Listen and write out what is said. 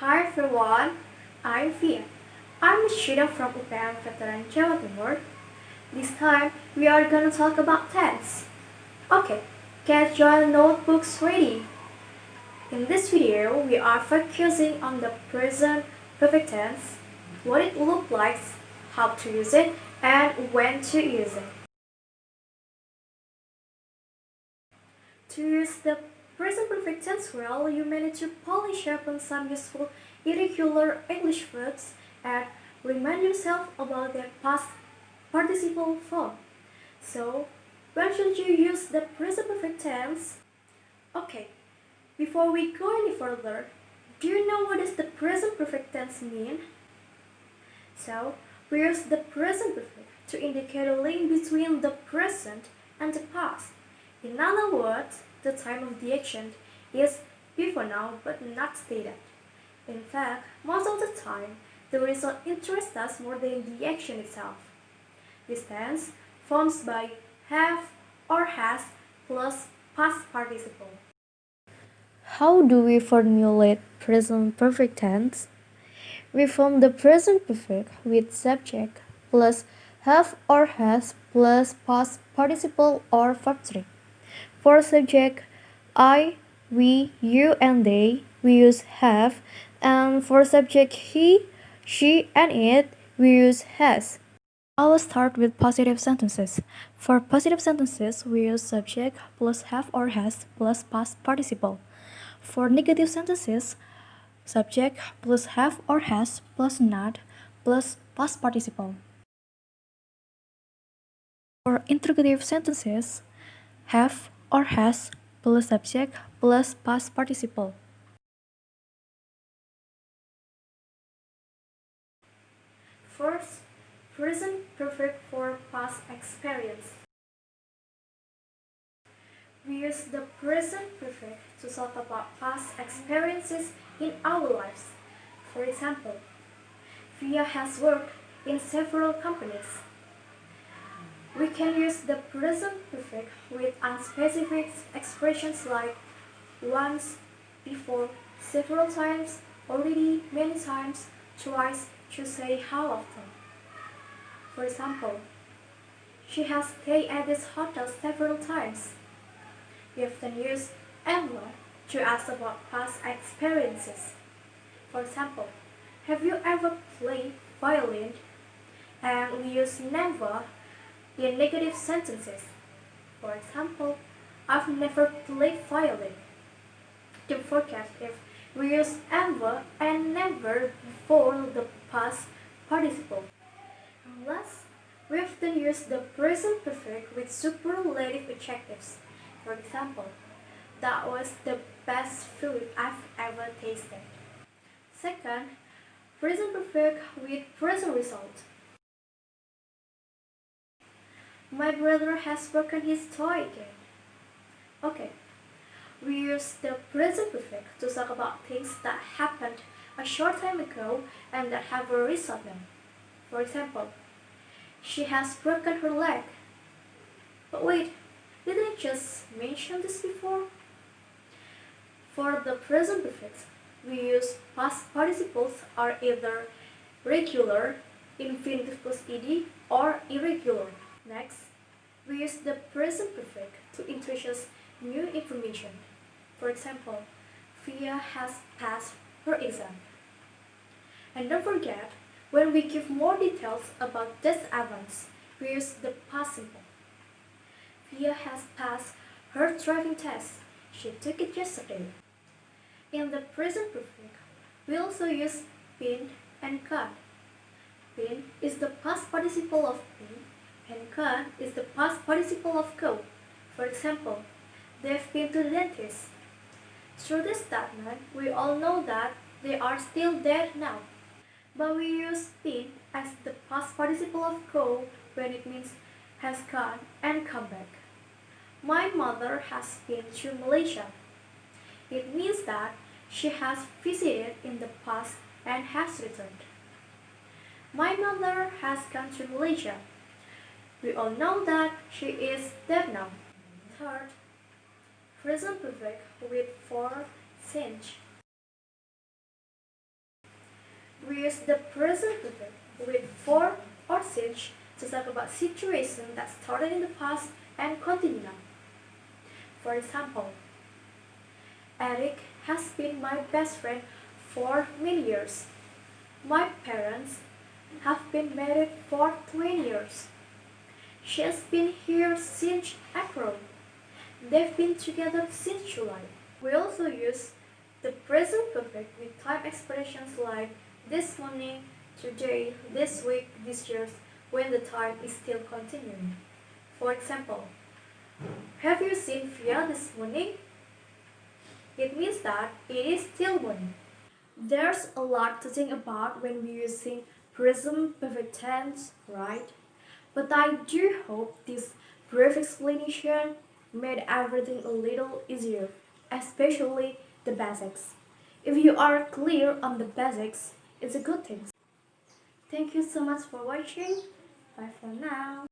Hi everyone, I'm Fia. I'm a student from UPM Veteran Jawa Timur. This time we are gonna talk about tense. Okay, get your notebooks ready. In this video, we are focusing on the present perfect tense, what it looks like, how to use it, and when to use it. To use the present perfect tense well, you may need to polish up on some useful irregular English verbs and remind yourself about their past participle form. So, when should you use the present perfect tense? Okay, before we go any further, do you know what does the present perfect tense mean? So, we use the present perfect to indicate a link between the present and the past. In other words, the time of the action is before now but not stated. In fact, most of the time, the result interests us more than the action itself. This tense forms by have or has plus past participle. How do we formulate present perfect tense? We form the present perfect with subject plus have or has plus past participle or verb 3. For subject I, we, you, and they, we use have, and for subject he, she, and it, we use has. I will start with positive sentences. For positive sentences, we use subject plus have or has plus past participle. For negative sentences, subject plus have or has plus not plus past participle. For interrogative sentences, have or has plus subject plus past participle. First, present perfect for past experience. We use the present perfect to talk about past experiences in our lives. For example, Fia has worked in several companies. We can use the present perfect with unspecific expressions like once, before, several times, already, many times, twice to say how often. For example, she has stayed at this hotel several times. We often use ever to ask about past experiences. For example, have you ever played violin? And we use never in negative sentences. For example, I've never played violin. Don't forget if we use ever and never before the past participle. Unless we often use the present perfect with superlative adjectives. For example, that was the best food I've ever tasted. Second, present perfect with present result. My brother has broken his toy again. Okay, we use the present perfect to talk about things that happened a short time ago and that have a result now. For example, she has broken her leg. But wait, didn't I just mention this before? For the present perfect, we use past participles are either regular, infinitive plus ed, or irregular. Next, we use the present perfect to introduce new information. For example, Fia has passed her exam. And don't forget, when we give more details about these events, we use the past simple. Fia has passed her driving test. She took it yesterday. In the present perfect, we also use been and gone. Been is the past participle of been, and gone is the past participle of go. For example, they've been to the dentist. Through this statement, we all know that they are still there now. But we use been as the past participle of go when it means has gone and come back. My mother has been to Malaysia. It means that she has visited in the past and has returned. My mother has gone to Malaysia. We all know that she is dead now. Third, present perfect with for since. We use the present perfect with for or since to talk about situations that started in the past and continue now. For example, Eric has been my best friend for many years. My parents have been married for 20 years. She has been here since April. They've been together since July. We also use the present perfect with time expressions like this morning, today, this week, this year, when the time is still continuing. For example, have you seen Fia this morning? It means that it is still morning. There's a lot to think about when we're using present perfect tense, right? But I do hope this brief explanation made everything a little easier, especially the basics. If you are clear on the basics, it's a good thing. Thank you so much for watching. Bye for now.